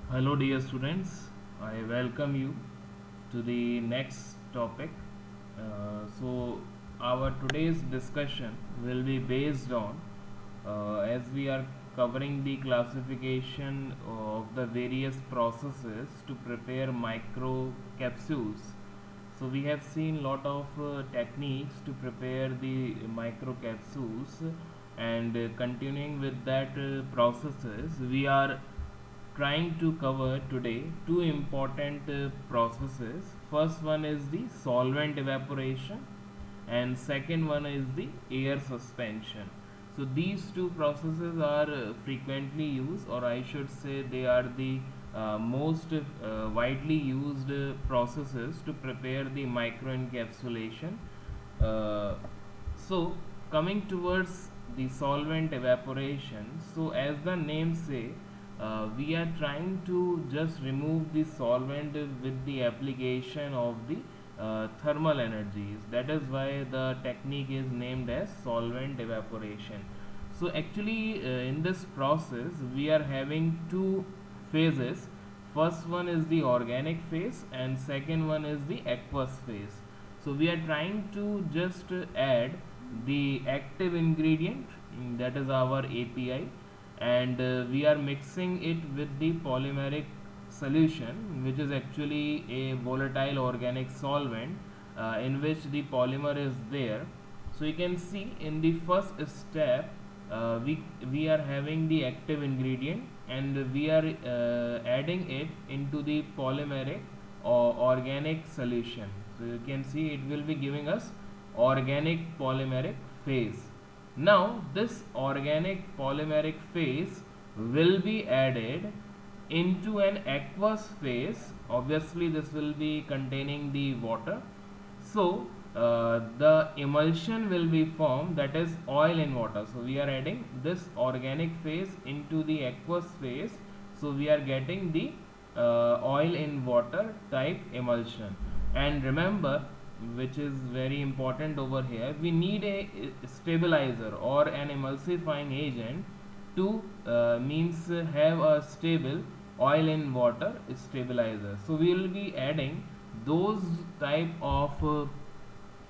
Hello, dear students. I welcome you to the next topic. Our today's discussion will be based on as we are covering the classification of the various processes to prepare micro capsules. So we have seen lot of techniques to prepare the micro capsules, and continuing with that processes, we are trying to cover today two important processes. First one is the solvent evaporation, and second one is the air suspension. So these two processes are frequently used, or I should say they are the most widely used processes to prepare the microencapsulation. Uh, so coming towards the solvent evaporation, so as the name say, we are trying to just remove the solvent with the application of the thermal energies. That is why the technique is named as solvent evaporation. So actually in this process we are having two phases. First one is the organic phase and second one is the aqueous phase. So we are trying to just add the active ingredient, that is our API, and we are mixing it with the polymeric solution, which is actually a volatile organic solvent in which the polymer is there. So you can see in the first step we are having the active ingredient, and we are adding it into the polymeric or organic solution. So you can see it will be giving us organic polymeric phase. Now this organic polymeric phase will be added into an aqueous phase. Obviously this will be containing the water. So the emulsion will be formed, that is oil in water. So we are adding this organic phase into the aqueous phase. So we are getting the oil in water type emulsion. And remember, which is very important over here, we need a stabilizer or an emulsifying agent to means have a stable oil in water stabilizer. So we will be adding those type of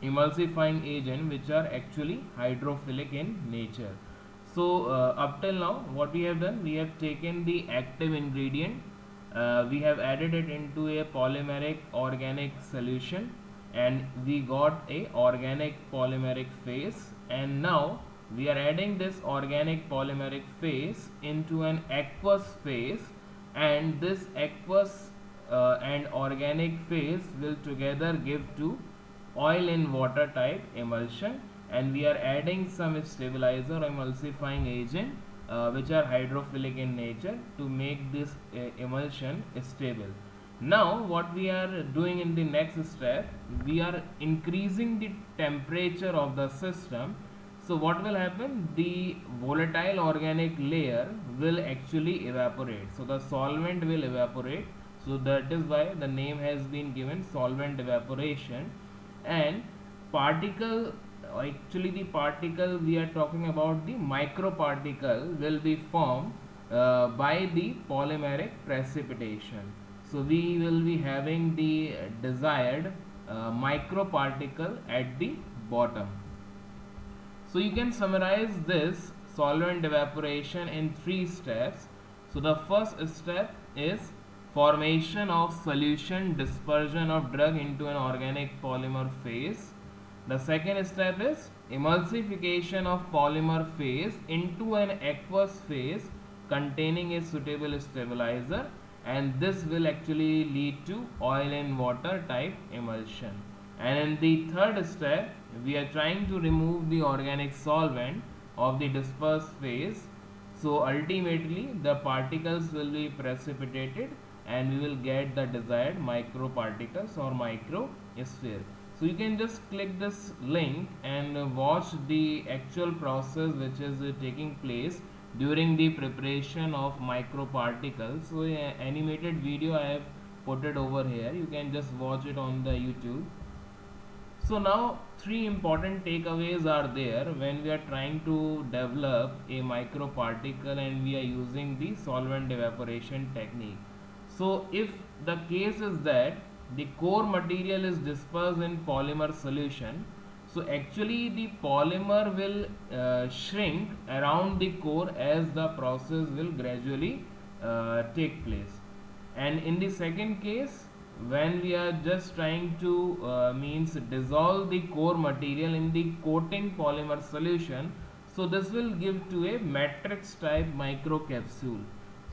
emulsifying agent which are actually hydrophilic in nature. So up till now what we have done, we have taken the active ingredient, we have added it into a polymeric organic solution, and we got a organic polymeric phase. And now we are adding this organic polymeric phase into an aqueous phase, and this aqueous and organic phase will together give to oil in water type emulsion. And we are adding some stabilizer emulsifying agent which are hydrophilic in nature to make this emulsion stable. Now what we are doing in the next step, we are increasing the temperature of the system. So what will happen, the volatile organic layer will actually evaporate, so the solvent will evaporate. So that is why the name has been given solvent evaporation. And particle, actually the particle we are talking about, the microparticle will be formed by the polymeric precipitation. So we will be having the desired microparticle at the bottom. So you can summarize this solvent evaporation in three steps. So the first step is formation of solution, dispersion of drug into an organic polymer phase. The second step is emulsification of polymer phase into an aqueous phase containing a suitable stabilizer, and this will actually lead to oil and water type emulsion. And in the third step, we are trying to remove the organic solvent of the dispersed phase. So ultimately the particles will be precipitated and we will get the desired microparticles or microsphere. So you can just click this link and watch the actual process which is taking place during the preparation of microparticles. So animated video I have put it over here, you can just watch it on the YouTube. So now three important takeaways are there when we are trying to develop a microparticle and we are using the solvent evaporation technique. So if the case is that the core material is dispersed in polymer solution, so actually the polymer will shrink around the core as the process will gradually take place. And in the second case, when we are just trying to means dissolve the core material in the coating polymer solution, so this will give to a matrix type microcapsule.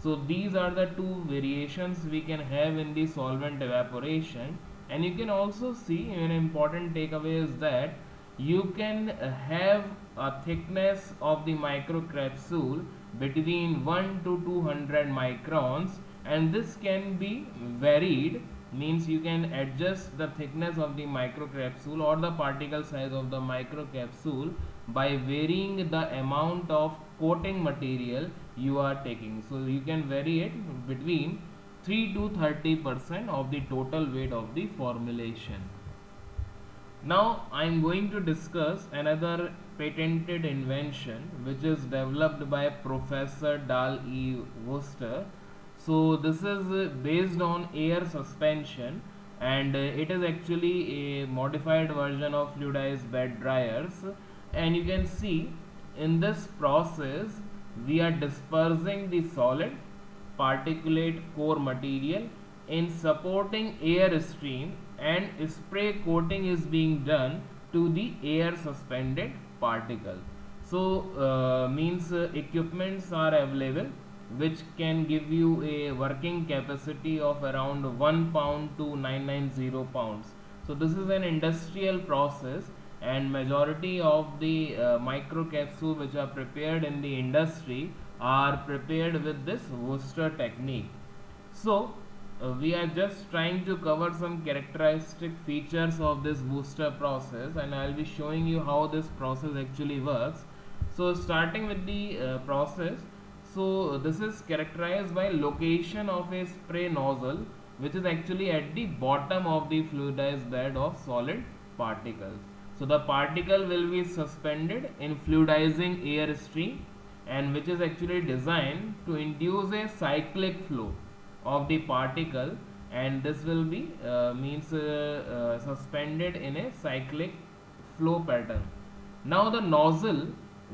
So these are the two variations we can have in the solvent evaporation. And you can also see an important takeaway is that you can have a thickness of the microcapsule between 1 to 200 microns, and this can be varied, means you can adjust the thickness of the microcapsule or the particle size of the microcapsule by varying the amount of coating material you are taking. So you can vary it between 3 to 30% of the total weight of the formulation. Now I am going to discuss another patented invention which is developed by Professor Dal E. Worcester. So this is based on air suspension, and it is actually a modified version of fluidized bed dryers. And you can see in this process we are dispersing the solid particulate core material in supporting air stream, and spray coating is being done to the air suspended particle. So means equipments are available which can give you a working capacity of around 1 pound to 990 pounds. So this is an industrial process, and majority of the microcapsule which are prepared in the industry are prepared with this Worcester technique. So we are just trying to cover some characteristic features of this Worcester process, and I will be showing you how this process actually works. So starting with the process, so this is characterized by location of a spray nozzle which is actually at the bottom of the fluidized bed of solid particles. So the particle will be suspended in fluidizing air stream, and which is actually designed to induce a cyclic flow of the particle, and this will be suspended in a cyclic flow pattern. Now the nozzle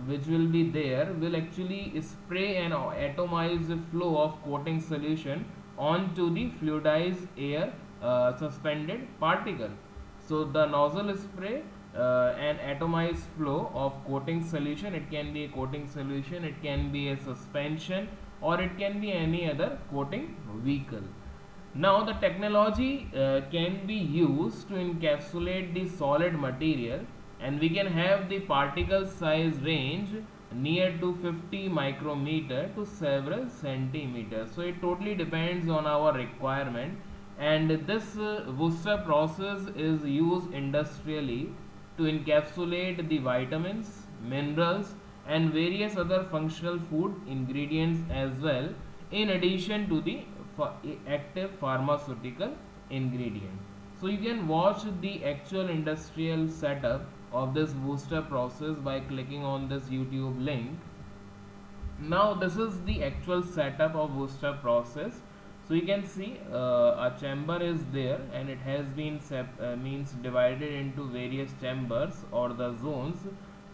which will be there will actually spray an atomized flow of coating solution onto the fluidized air suspended particle. So the nozzle spray an atomized flow of coating solution. It can be a coating solution, it can be a suspension, or it can be any other coating vehicle. Now the technology can be used to encapsulate the solid material, and we can have the particle size range near to 50 micrometer to several centimeters. So it totally depends on our requirement, and this Worcester process is used industrially to encapsulate the vitamins, minerals, and various other functional food ingredients as well, in addition to the active pharmaceutical ingredient. So you can watch the actual industrial setup of this Worcester process by clicking on this YouTube link. Now this is the actual setup of Worcester process. So you can see a chamber is there, and it has been divided into various chambers or the zones.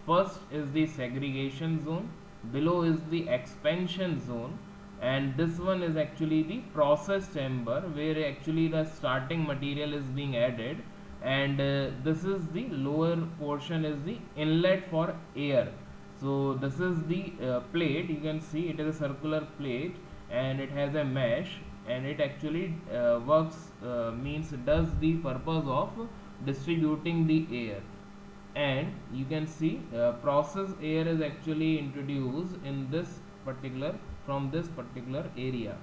First is the segregation zone, below is the expansion zone, and this one is actually the process chamber where actually the starting material is being added, and this is the lower portion is the inlet for air. So this is the plate. You can see it is a circular plate, and it has a mesh, and it actually does the purpose of distributing the air. And you can see process air is actually introduced in this particular from this particular area,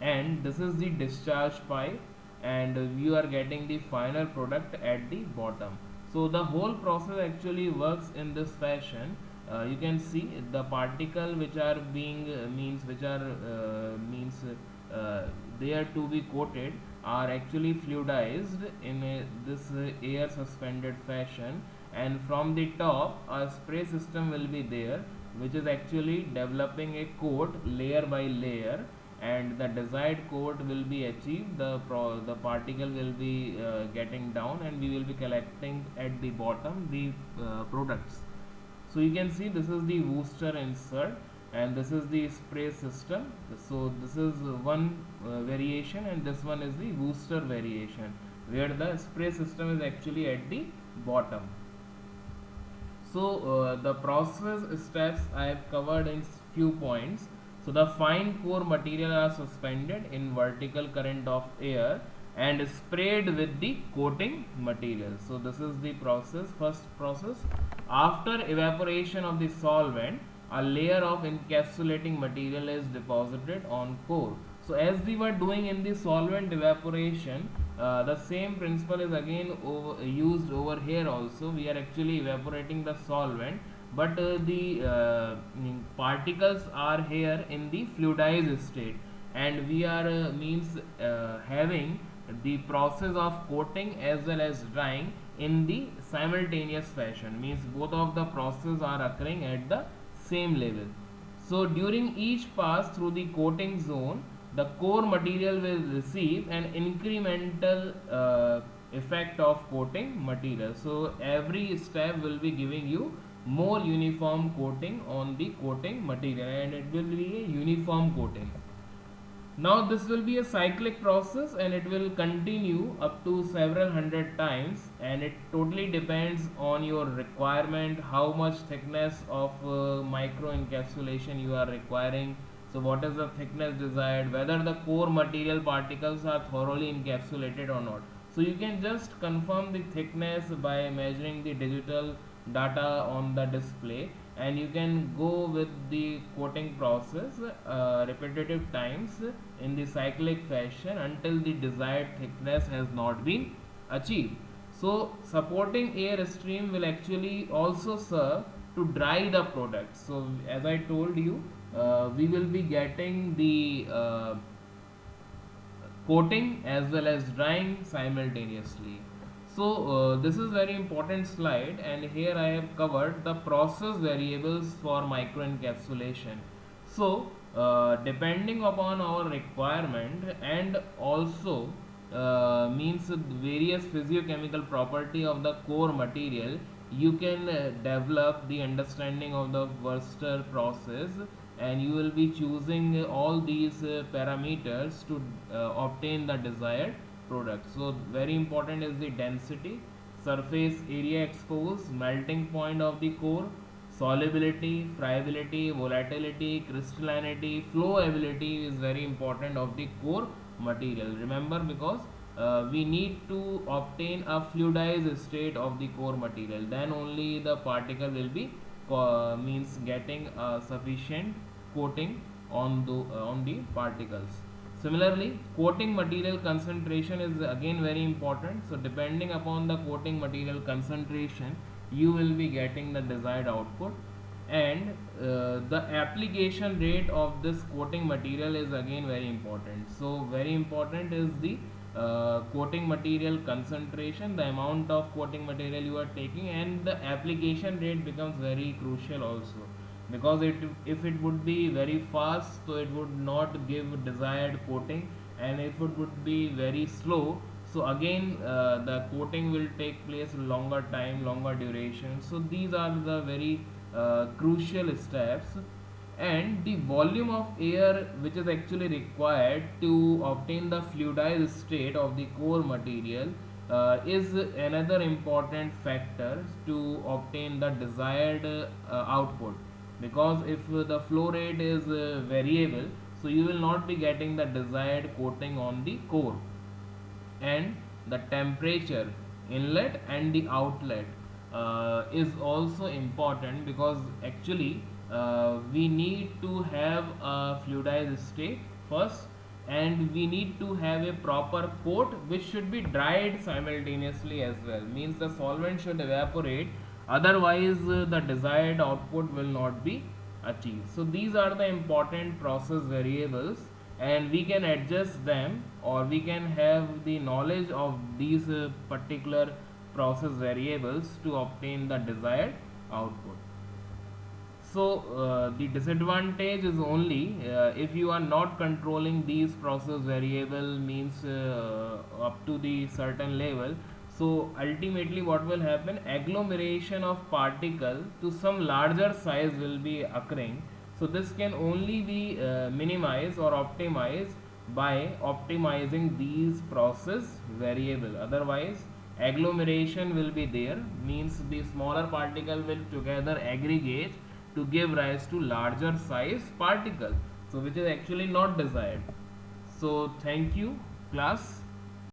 and this is the discharge pipe, and you are getting the final product at the bottom. So the whole process actually works in this fashion. You can see the particle which are being there to be coated are actually fluidized in this air suspended fashion, and from the top a spray system will be there which is actually developing a coat layer by layer, and the desired coat will be achieved, the particle will be getting down, and we will be collecting at the bottom the products. So you can see this is the booster insert, and this is the spray system. So this is one variation, and this one is the booster variation, where the spray system is actually at the bottom. So the process steps I have covered in few points. So the fine core material are suspended in vertical current of air and sprayed with the coating material. So this is the process. First process, after evaporation of the solvent, a layer of encapsulating material is deposited on core. So as we were doing in the solvent evaporation, the same principle is again used over here also. We are actually evaporating the solvent, but the particles are here in the fluidized state, and we are having the process of coating as well as drying in the simultaneous fashion, means both of the processes are occurring at the same level. So during each pass through the coating zone, the core material will receive an incremental effect of coating material. So every step will be giving you more uniform coating on the coating material, and it will be a uniform coating. Now this will be a cyclic process, and it will continue up to several hundred times, and it totally depends on your requirement, how much thickness of micro encapsulation you are requiring. So what is the thickness desired, whether the core material particles are thoroughly encapsulated or not. So you can just confirm the thickness by measuring the digital data on the display, and you can go with the coating process repetitive times in the cyclic fashion until the desired thickness has not been achieved. So supporting air stream will actually also serve to dry the product. So as I told you, we will be getting the coating as well as drying simultaneously. So this is very important slide, and here I have covered the process variables for microencapsulation. So depending upon our requirement, and also means various physiochemical property of the core material, you can develop the understanding of the Wurster process, and you will be choosing all these parameters to obtain the desired product. So very important is the density, surface area exposed, melting point of the core, solubility, friability, volatility, crystallinity, flowability is very important of the core material. Remember, because we need to obtain a fluidized state of the core material, then only the particle will be means getting sufficient coating on the particles. Similarly, coating material concentration is again very important. So depending upon the coating material concentration, you will be getting the desired output, and the application rate of this coating material is again very important. So very important is the coating material concentration, the amount of coating material you are taking, and the application rate becomes very crucial also, because if it would be very fast, so it would not give desired coating, and if it would be very slow, so again the coating will take place longer time, longer duration. So these are the very crucial steps. And the volume of air which is actually required to obtain the fluidized state of the core material is another important factor to obtain the desired output, because if the flow rate is variable, so you will not be getting the desired coating on the core. And the temperature inlet and the outlet is also important, because actually we need to have a fluidized state first, and we need to have a proper coat which should be dried simultaneously as well, means the solvent should evaporate, otherwise the desired output will not be achieved. So these are the important process variables, and we can adjust them, or we can have the knowledge of these particular process variables to obtain the desired output. The disadvantage is only if you are not controlling these process variable, means up to the certain level. So ultimately what will happen, agglomeration of particle to some larger size will be occurring. So this can only be minimized or optimized by optimizing these process variable. Otherwise agglomeration will be there, means the smaller particle will together aggregate to give rise to larger size particle, so which is actually not desired. So thank you class.